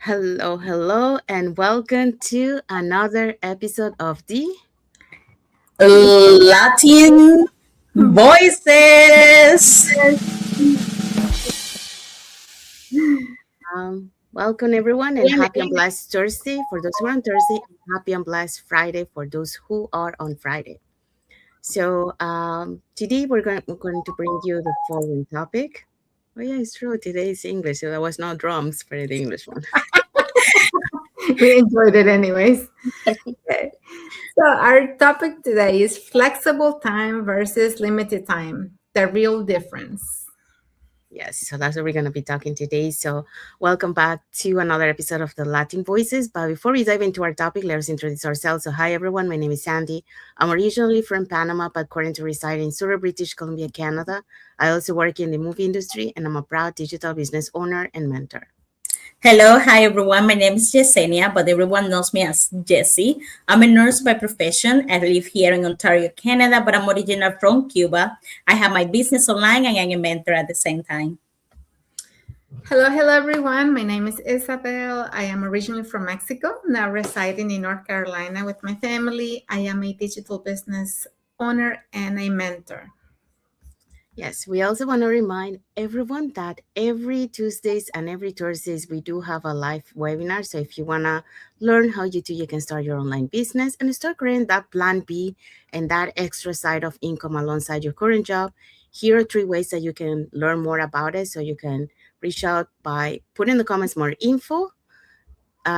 Hello, hello, and welcome to another episode of the Latin voices. Welcome everyone, and happy and blessed Thursday for those who are on Thursday, and happy and blessed Friday for those who are on Friday. Today we're going to bring you the following topic. Oh yeah, it's true. Today is English, so there was no drums for the English one. We enjoyed it anyways. Okay. So our topic today is flexible time versus limited time, the real difference. Yes, so that's what we're going to be talking today. So, welcome back to another episode of the Latin Voices. But before we dive into our topic, let us introduce ourselves. So, hi everyone, my name is Sandy. I'm originally from Panama, but currently reside in Surrey, British Columbia, Canada. I also work in the movie industry, and I'm a proud digital business owner and mentor. Hello, hi everyone. My name is Yesenia, but everyone knows me as Jessie. I'm a nurse by profession. I live here in Ontario, Canada, but I'm original from Cuba. I have my business online and I'm a mentor at the same time. Hello everyone. My name is Isabel. I am originally from Mexico, now residing in North Carolina with my family. I am a digital business owner and a mentor. Yes, we also want to remind everyone that every Tuesdays and every Thursdays we do have a live webinar. So if you want to learn how you can start your online business and start creating that plan B and that extra side of income alongside your current job, here are 3 ways that you can learn more about it. So you can reach out by putting in the comments more info,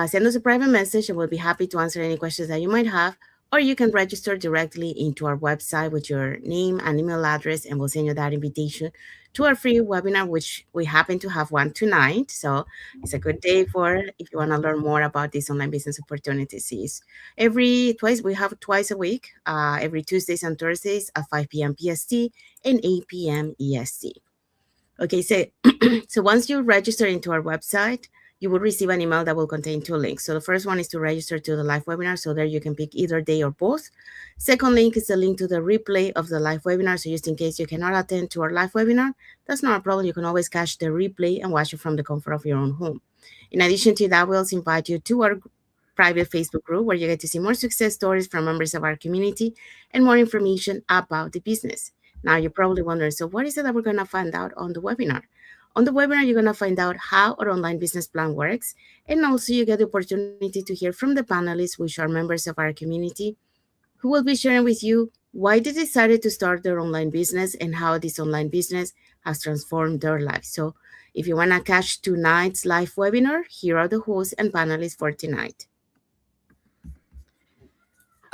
send us a private message, and we'll be happy to answer any questions that you might have. Or you can register directly into our website with your name and email address, and we'll send you that invitation to our free webinar, which we happen to have one tonight. So it's a good day for if you want to learn more about these online business opportunities. We have twice a week, every Tuesdays and Thursdays at 5 p.m. PST and 8 p.m. EST. Okay, so once you register into our website, you will receive an email that will contain 2 links. So the first one is to register to the live webinar. So there you can pick either day or both. Second link is the link to the replay of the live webinar. So just in case you cannot attend to our live webinar, that's not a problem. You can always catch the replay and watch it from the comfort of your own home. In addition to that, we also invite you to our private Facebook group where you get to see more success stories from members of our community and more information about the business. Now you're probably wondering, so what is it that we're going to find out on the webinar? On the webinar, you're going to find out how our online business plan works. And also you get the opportunity to hear from the panelists, which are members of our community, who will be sharing with you why they decided to start their online business and how this online business has transformed their lives. So if you want to catch tonight's live webinar, here are the hosts and panelists for tonight.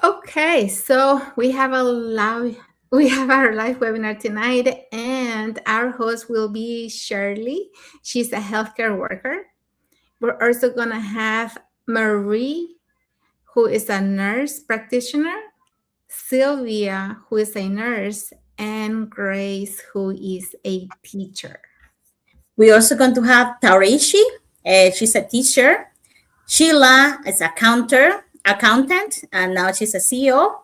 Okay, so we have our live webinar tonight, and our host will be Shirley. She's a healthcare worker. We're also gonna have Marie, who is a nurse practitioner, Sylvia, who is a nurse, and Grace, who is a teacher. We're also going to have Taurishi. She's a teacher. Sheila is accountant, and now she's a CEO.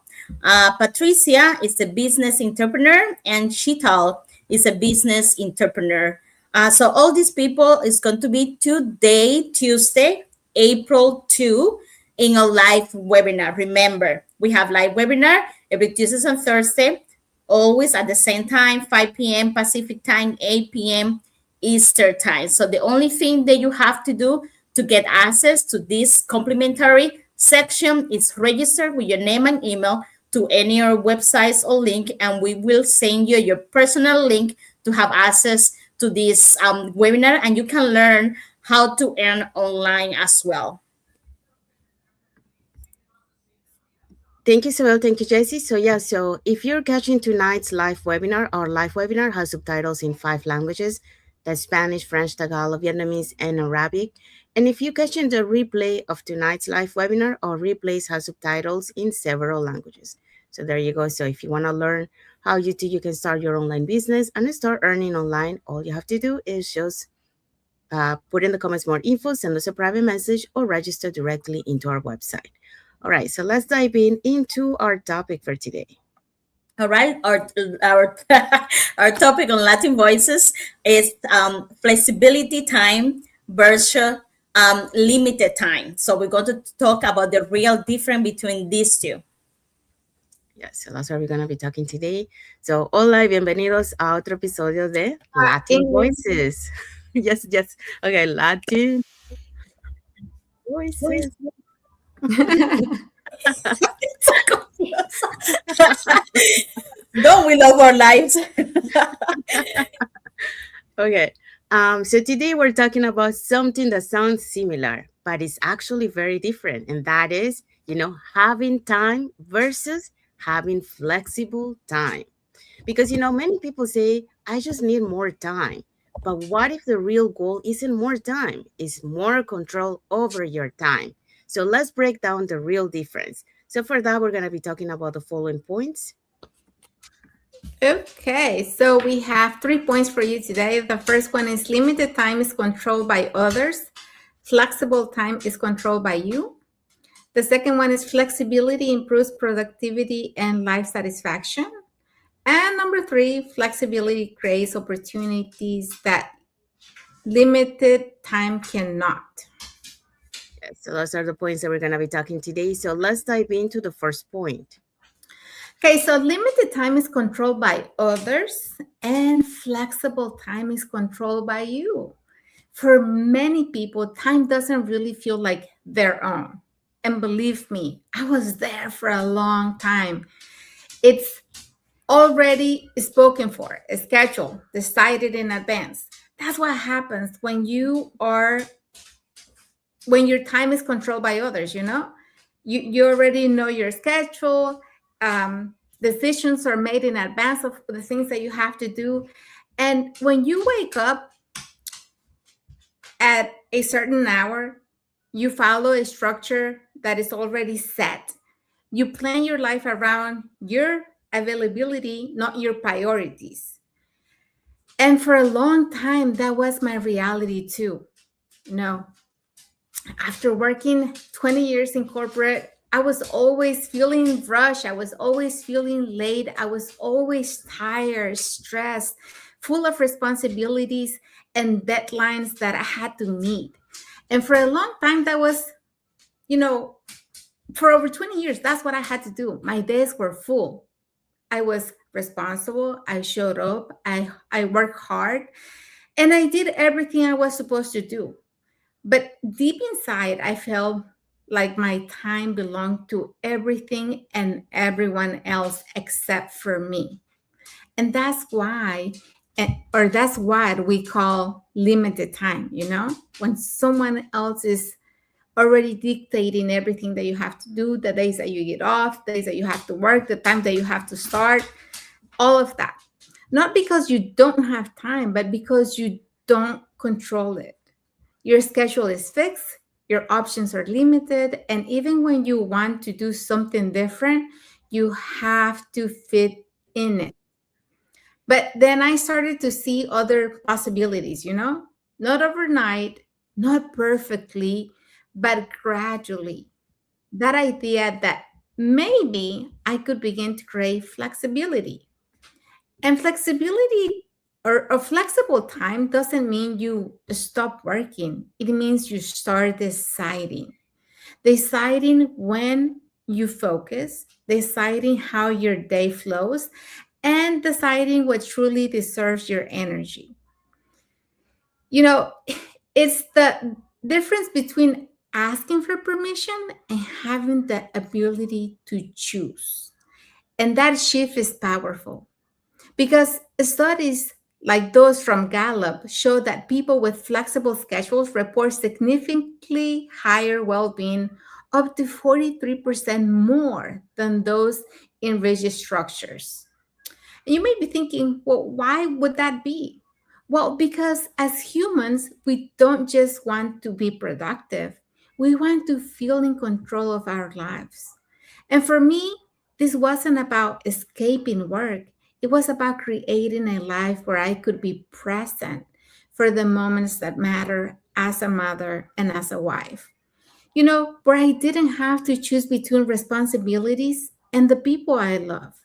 Patricia is a business entrepreneur, and Sheetal is a business entrepreneur. So all these people is going to be today, Tuesday, April 2, in a live webinar. Remember, we have live webinar every Tuesday and Thursday, always at the same time, 5 p.m. Pacific time, 8 p.m. Eastern time. So the only thing that you have to do to get access to this complimentary section is register with your name and email to any of our websites or link, and we will send you your personal link to have access to this webinar, and you can learn how to earn online as well. Thank you, Isabel. Thank you, Jessie. So if you're catching tonight's live webinar, our live webinar has subtitles in 5 languages. That's Spanish, French, Tagalog, Vietnamese, and Arabic. And if you're catching the replay of tonight's live webinar, our replays have subtitles in several languages. So there you go. So if you want to learn how you can start your online business and start earning online, all you have to do is just put in the comments more info, send us a private message, or register directly into our website. All right, so let's dive into our topic for today. All right, our our topic on Latin Voices is flexibility time limited time. So we're going to talk about the real difference between these two. Yes, so that's what we're going to be talking today. So, hola y bienvenidos a otro episodio de Latin English. Voices. Yes, yes. Okay, Latin Voices. Don't we love our lives? Okay. So today we're talking about something that sounds similar, but it's actually very different. And that is, having time versus having flexible time. Because, many people say, I just need more time. But what if the real goal isn't more time? It's more control over your time. So let's break down the real difference. So for that, we're going to be talking about the following points. Okay, so we have 3 points for you today. The first one is limited time is controlled by others. Flexible time is controlled by you. The second one is flexibility improves productivity and life satisfaction. And number 3, flexibility creates opportunities that limited time cannot. Yes, so those are the points that we're going to be talking today. So let's dive into the first point. Okay, so limited time is controlled by others and flexible time is controlled by you. For many people, time doesn't really feel like their own. And believe me, I was there for a long time. It's already spoken for, scheduled, decided in advance. That's what happens when your time is controlled by others, you already know your schedule. Decisions are made in advance of the things that you have to do. And when you wake up at a certain hour, you follow a structure that is already set. You plan your life around your availability, not your priorities. And for a long time, that was my reality too. After working 20 years in corporate, I was always feeling rushed. I was always feeling late. I was always tired, stressed, full of responsibilities and deadlines that I had to meet. And for a long time, that was, for over 20 years, that's what I had to do. My days were full. I was responsible. I showed up. I worked hard. And I did everything I was supposed to do. But deep inside, I felt like my time belonged to everything and everyone else except for me. And that's why, or that's what we call limited time, when someone else is already dictating everything that you have to do, the days that you get off, the days that you have to work, the time that you have to start, all of that. Not because you don't have time, but because you don't control it. Your schedule is fixed, your options are limited, and even when you want to do something different, you have to fit in it. But then I started to see other possibilities, not overnight, not perfectly, but gradually. That idea that maybe I could begin to create flexibility. And flexibility or a flexible time doesn't mean you stop working. It means you start deciding when you focus, deciding how your day flows, and deciding what truly deserves your energy. It's the difference between asking for permission and having the ability to choose. And that shift is powerful because studies like those from Gallup show that people with flexible schedules report significantly higher well-being, up to 43% more than those in rigid structures. And you may be thinking, well, why would that be? Well, because as humans, we don't just want to be productive, we want to feel in control of our lives. And for me, this wasn't about escaping work. It was about creating a life where I could be present for the moments that matter as a mother and as a wife. Where I didn't have to choose between responsibilities and the people I love,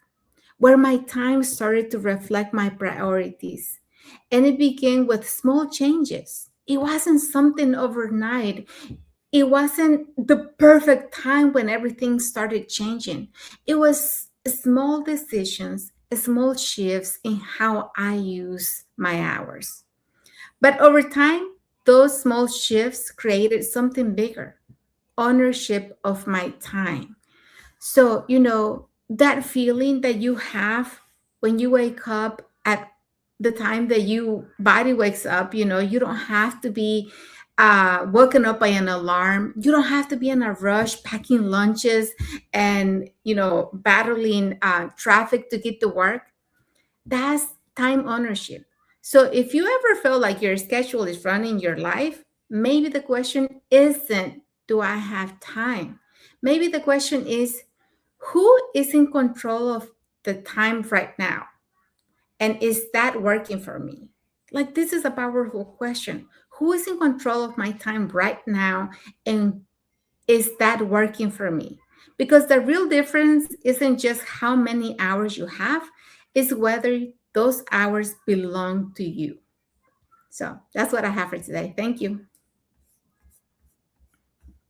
where my time started to reflect my priorities. And it began with small changes. It wasn't something overnight. It wasn't the perfect time when everything started changing. It was small decisions, small shifts in how I use my hours. But over time, those small shifts created something bigger: ownership of my time. So, that feeling that you have when you wake up at the time that you body wakes up, you don't have to be woken up by an alarm. You don't have to be in a rush packing lunches and, battling traffic to get to work. That's time ownership. So if you ever feel like your schedule is running your life, maybe the question isn't, do I have time? Maybe the question is, who is in control of the time right now? And is that working for me? Like, this is a powerful question. Who is in control of my time right now? And is that working for me? Because the real difference isn't just how many hours you have, it's whether those hours belong to you. So that's what I have for today. Thank you.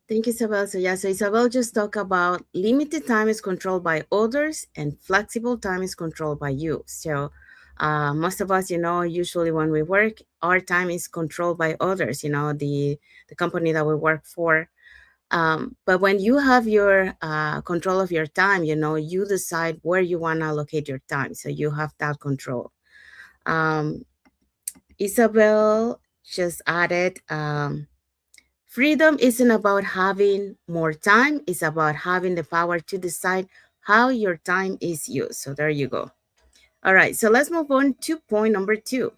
Thank you, Isabel. So, yeah, so Isabel just talked about limited time is controlled by others and flexible time is controlled by you. So, most of us, usually when we work, our time is controlled by others, the company that we work for. But when you have your control of your time, you decide where you want to allocate your time. So you have that control. Isabel just added, freedom isn't about having more time, it's about having the power to decide how your time is used. So there you go. All right, so let's move on to point number 2.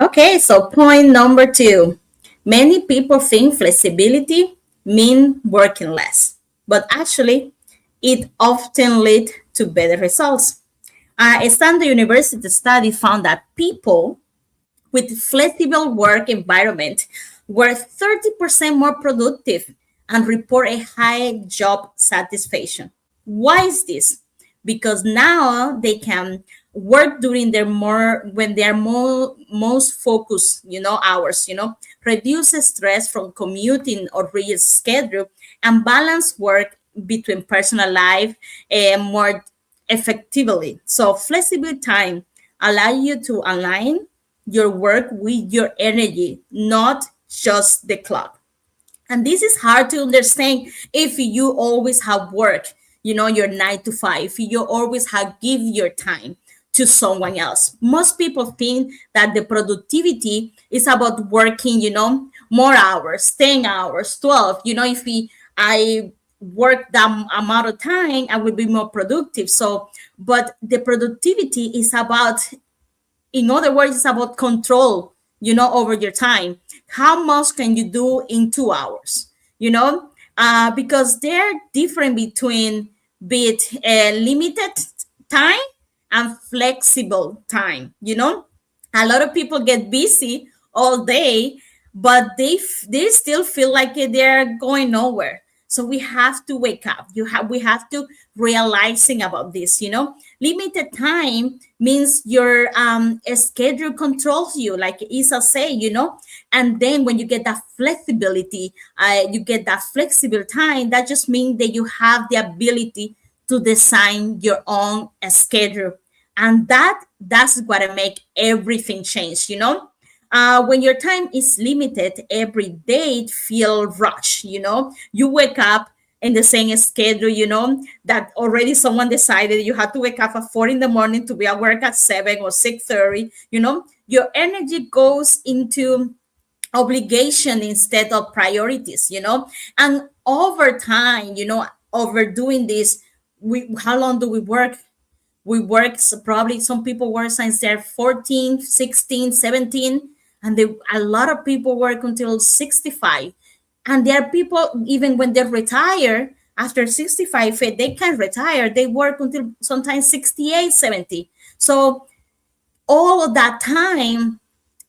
Okay, so point number 2. Many people think flexibility mean working less, but actually, it often leads to better results. A Stanford University study found that people with flexible work environment were 30% more productive and report a high job satisfaction. Why is this? Because now they can work during their more when they are more most focused, hours, reduce stress from commuting or rigid schedule, and balance work between personal life more effectively. So flexible time allow you to align your work with your energy, not just the clock. And this is hard to understand if you always have work, your 9 to 5, if you always have give your time to someone else. Most people think that the productivity is about working, more hours, 10 hours, 12. I work that amount of time, I will be more productive. So, but the productivity is about, in other words, it's about control, over your time. How much can you do in 2 hours? Because they're different between limited time and flexible time. A lot of people get busy all day, but they still feel like they're going nowhere. So we have to wake up. We have to realizing about this. Limited time means your schedule controls you, like Isa say. And then when you get that flexibility, you get that flexible time. That just means that you have the ability to design your own schedule, and that's what make everything change. When your time is limited, every day it feel rushed. You wake up in the same schedule, that already someone decided you have to wake up at 4 in the morning to be at work at 7 or 6:30. Your energy goes into obligation instead of priorities. And over time, overdoing this, how long do we work? We work, so probably some people work since they're 14, 16, 17, and a lot of people work until 65. And there are people, even when they retire, after 65, they can retire. They work until sometimes 68, 70. So all of that time,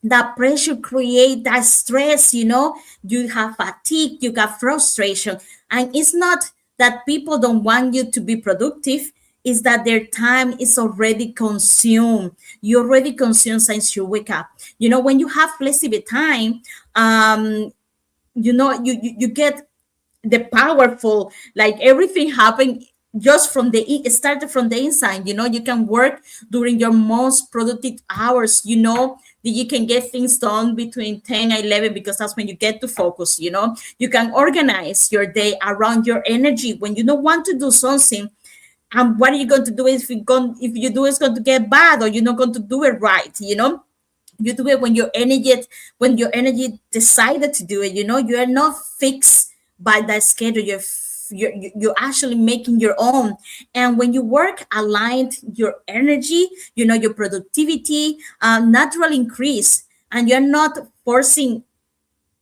that pressure create that stress. You have fatigue, you got frustration. And it's not that people don't want you to be productive, is that their time is already consumed. You already consumed since you wake up. When you have flexible time, you get the powerful, like everything happened just from it started from the inside. You can work during your most productive hours. That you can get things done between 10 and 11, because that's when you get to focus. You can organize your day around your energy. When you don't want to do something, and what are you going to do if you do, it's going to get bad, or you're not going to do it right. You do it when your energy decided to do it. You are not fixed by that schedule. You're actually making your own. And when you work aligned, your energy, your productivity naturally increase, and you're not forcing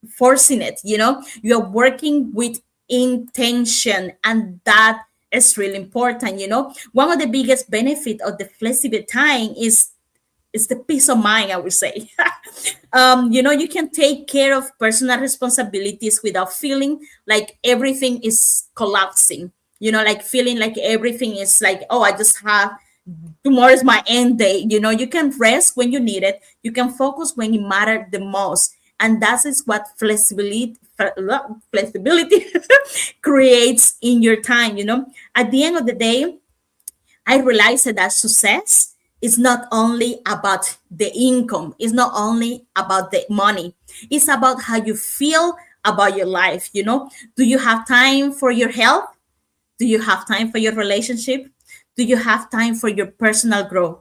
it. You're working with intention, and that is really important. One of the biggest benefit of the flexible time is the peace of mind, I would say. You can take care of personal responsibilities without feeling like everything is collapsing. Like feeling like everything is like, oh, I just have tomorrow is my end day. You can rest when you need it. You can focus when it matters the most. And that is what flexibility creates in your time. At the end of the day, I realized that success is not only about the income, it's not only about the money, it's about how you feel about your life. Do you have time for your health? Do you have time for your relationship? Do you have time for your personal growth?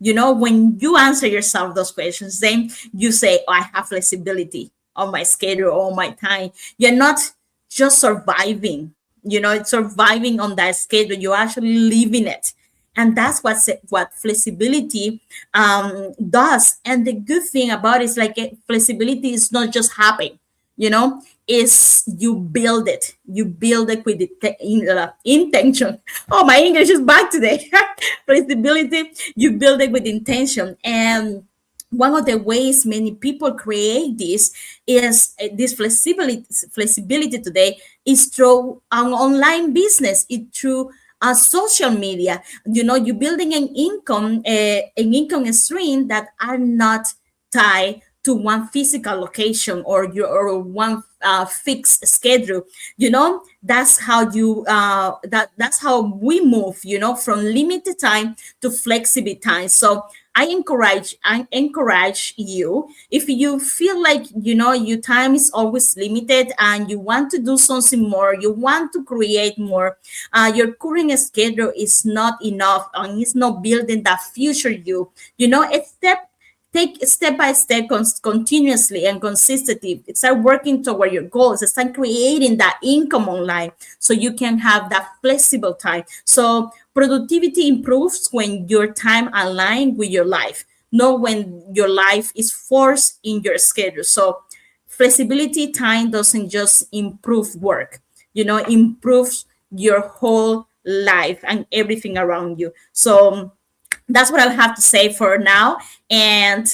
When you answer yourself those questions, then you say, oh, I have flexibility on my schedule, on my time. You're not just surviving, it's surviving on that schedule. You're actually living it. And that's what flexibility does. And the good thing about it is like flexibility is not just happen, is you build it with the intention. Oh, my English is bad today. Flexibility, you build it with intention. And one of the ways many people create this is this flexibility today is through an online business, through social media. You're building an income stream that are not tied to one physical location or one fixed schedule. That's how that's how we move, from limited time to flexible time. So I encourage you, if you feel like your time is always limited and you want to do something more, you want to create more, your current schedule is not enough and it's not building that future it's take step by step, continuously and consistently. Start working toward your goals. Start creating that income online so you can have that flexible time. So productivity improves when your time align with your life, not when your life is forced in your schedule. So flexibility time doesn't just improve work, improves your whole life and everything around you. So that's what I have to say for now. And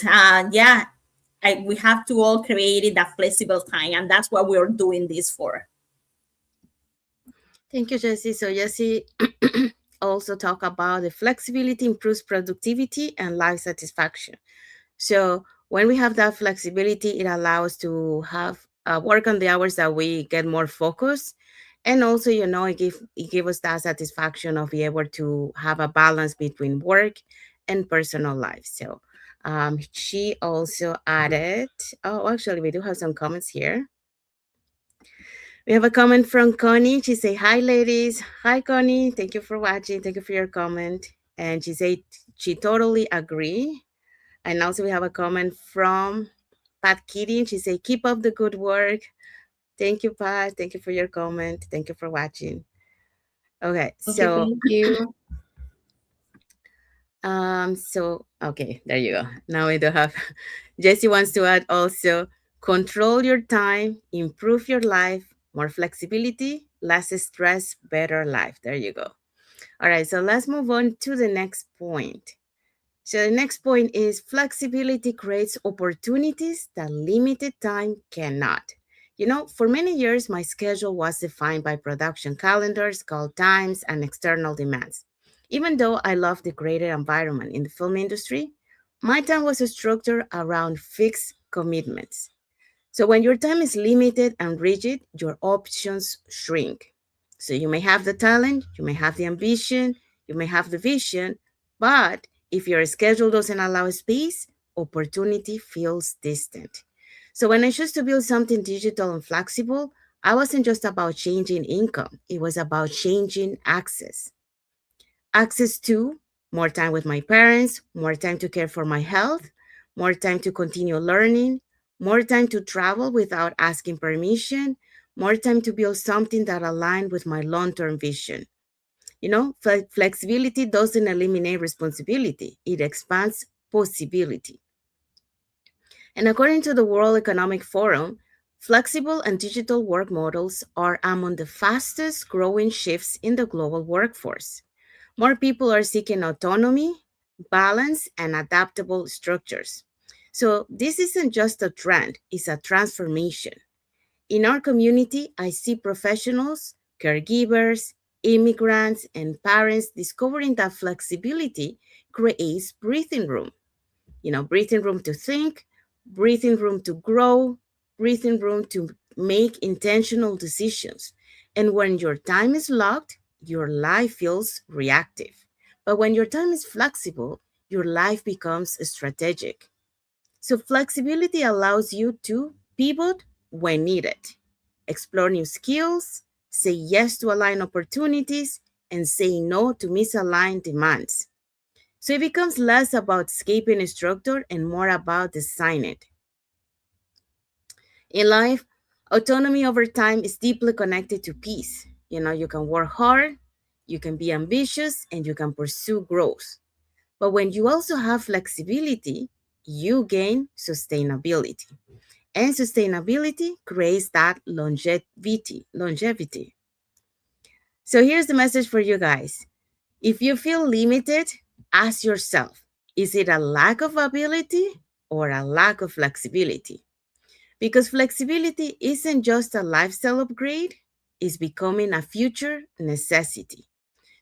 yeah, we have to all create that flexible time, and that's what we're doing this for. Thank you, Jessie. So Jessie also talk about the flexibility improves productivity and life satisfaction. So when we have that flexibility, it allows to have work on the hours that we get more focus, and also it give us that satisfaction of be able to have a balance between work and personal life. So she also added. Oh, actually, we do have some comments here. We have a comment from Connie. She say, "Hi, ladies. Hi, Connie. Thank you for watching. Thank you for your comment." And she said she totally agree. And also we have a comment from Pat Keating. She say, "Keep up the good work." Thank you, Pat. Thank you for your comment. Thank you for watching. Okay, Okay, so thank you. okay, there you go. Now we do have Jessie wants to add also control your time, improve your life, more flexibility, less stress, better life. There you go. All right, so let's move on to the next point. So the next point is flexibility creates opportunities that limited time cannot. For many years, my schedule was defined by production calendars, call times, and external demands. Even though I love the creative environment in the film industry, my time was structured around fixed commitments. So when your time is limited and rigid, your options shrink. So you may have the talent, you may have the ambition, you may have the vision, but if your schedule doesn't allow space, opportunity feels distant. So when I chose to build something digital and flexible, I wasn't just about changing income, it was about changing access. Access to more time with my parents, more time to care for my health, more time to continue learning, more time to travel without asking permission, more time to build something that aligned with my long-term vision. Flexibility doesn't eliminate responsibility, it expands possibility. And according to the World Economic Forum, flexible and digital work models are among the fastest growing shifts in the global workforce. More people are seeking autonomy, balance, and adaptable structures. So, this isn't just a trend, it's a transformation. In our community, I see professionals, caregivers, immigrants, and parents discovering that flexibility creates breathing room. Breathing room to think, breathing room to grow, breathing room to make intentional decisions. And when your time is locked, your life feels reactive. But when your time is flexible, your life becomes strategic. So flexibility allows you to pivot when needed, explore new skills, say yes to aligned opportunities, and say no to misaligned demands. So it becomes less about escaping a structure and more about designing it. In life, autonomy over time is deeply connected to peace. You can work hard, you can be ambitious, and you can pursue growth. But when you also have flexibility, you gain sustainability. And sustainability creates that longevity. So here's the message for you guys. If you feel limited, ask yourself, is it a lack of ability or a lack of flexibility? Because flexibility isn't just a lifestyle upgrade, it's becoming a future necessity.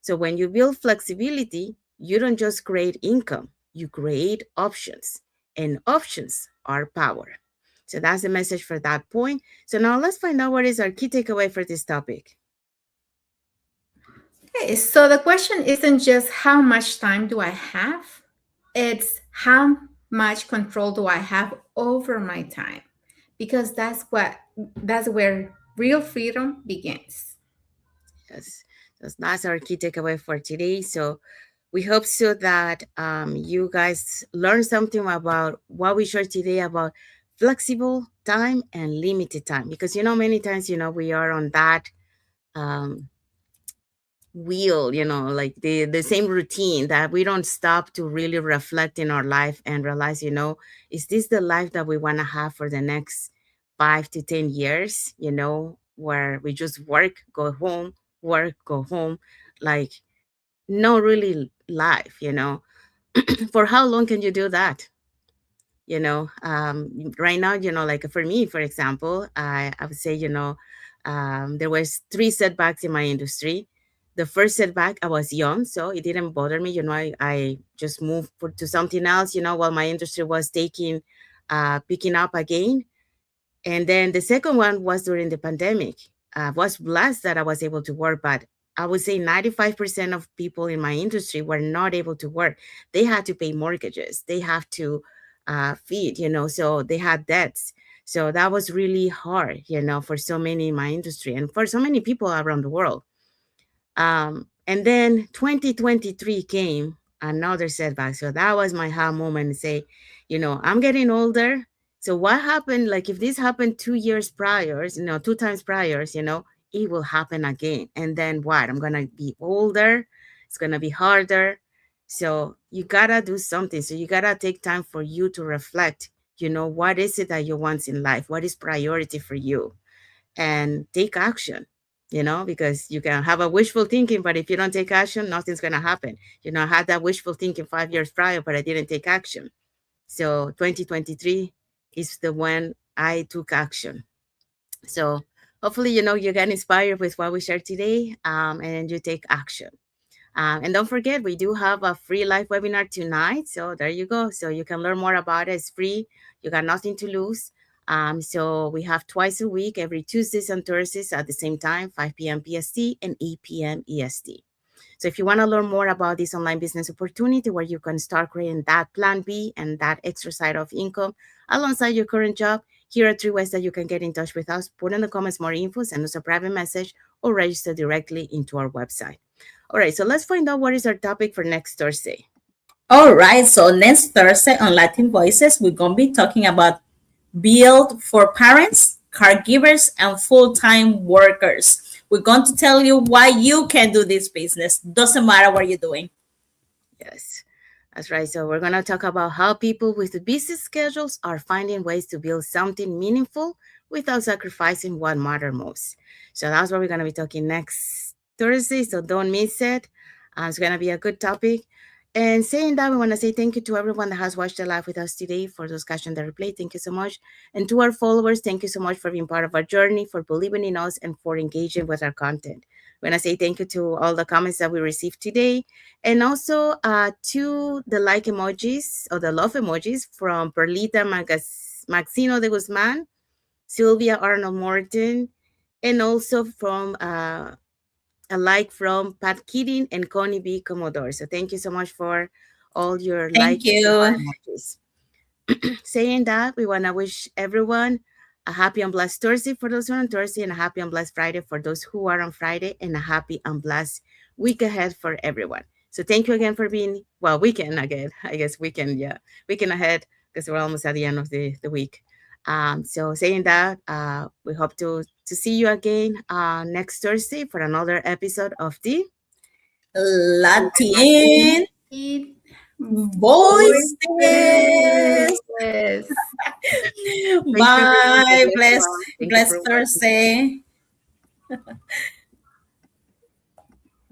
So when you build flexibility, you don't just create income, you create options. And options are power. So that's the message for that point. So now let's find out what is our key takeaway for this topic. Okay, so the question isn't just how much time do I have, it's how much control do I have over my time, because that's where real freedom begins. Yes, so that's our key takeaway for today. So we hope so that you guys learn something about what we shared today about flexible time and limited time. Because many times we are on that um, wheel, like the same routine that we don't stop to really reflect in our life and realize, is this the life that we want to have for the next 5 to 10 years, where we just work, go home, like no really life, for how long can you do that? Right now, like for me, for example, I would say, there was 3 setbacks in my industry. The first setback, I was young, so it didn't bother me. I just moved to something else, while my industry was picking up again. And then the second one was during the pandemic. I was blessed that I was able to work, but I would say 95% of people in my industry were not able to work. They had to pay mortgages, they have to feed, so they had debts. So that was really hard, for so many in my industry and for so many people around the world. And then 2023 came, another setback. So that was my ha moment to say, I'm getting older. So what happened? Like if this happened 2 years prior, 2 times prior, it will happen again. And then what? I'm gonna be older. It's gonna be harder. So you gotta do something. So you gotta take time for you to reflect. What is it that you want in life? What is priority for you? And take action, because you can have a wishful thinking, but if you don't take action, nothing's going to happen. I had that wishful thinking 5 years prior, but I didn't take action. So 2023 is the when I took action. So hopefully, you get inspired with what we shared today, and you take action. And don't forget, we do have a free live webinar tonight. So there you go. So you can learn more about it. It's free. You got nothing to lose. So we have twice a week, every Tuesdays and Thursdays at the same time, 5 p.m. PST and 8 p.m. EST. So if you want to learn more about this online business opportunity where you can start creating that plan B and that extra side of income alongside your current job, here are 3 ways that you can get in touch with us. Put in the comments more info, send us a private message, or register directly into our website. All right, so let's find out what is our topic for next Thursday. All right, so next Thursday on Latin Voices, we're going to be talking about build for parents, caregivers, and full-time workers. We're going to tell you why you can do this business. Doesn't matter what you're doing. Yes, that's right. So we're going to talk about how people with busy schedules are finding ways to build something meaningful without sacrificing what matters most. So that's what we're going to be talking next Thursday. So don't miss it. It's going to be a good topic. And saying that, we want to say thank you to everyone that has watched the live with us today. For those catching the replay, thank you so much. And to our followers, thank you so much for being part of our journey, for believing in us, and for engaging with our content. We want to say thank you to all the comments that we received today. And also to the like emojis or the love emojis from Perlita Maxino de Guzman, Sylvia Arnold Morton, and also from a like from Pat Keating and Connie B. Commodore. So thank you so much for all your Thank likes and you. emojis. Saying that, we want to wish everyone a happy and blessed Thursday for those who are on Thursday, and a happy and blessed Friday for those who are on Friday, and a happy and blessed week ahead for everyone. So thank you again for being, well, weekend again. I guess weekend, yeah. Weekend ahead, because we're almost at the end of the week. So saying that, we hope to see you again next Thursday for another episode of the Latin Voices. Yes. Bye. Thank you, Bless everyone. Thank you bless for watching. Thursday.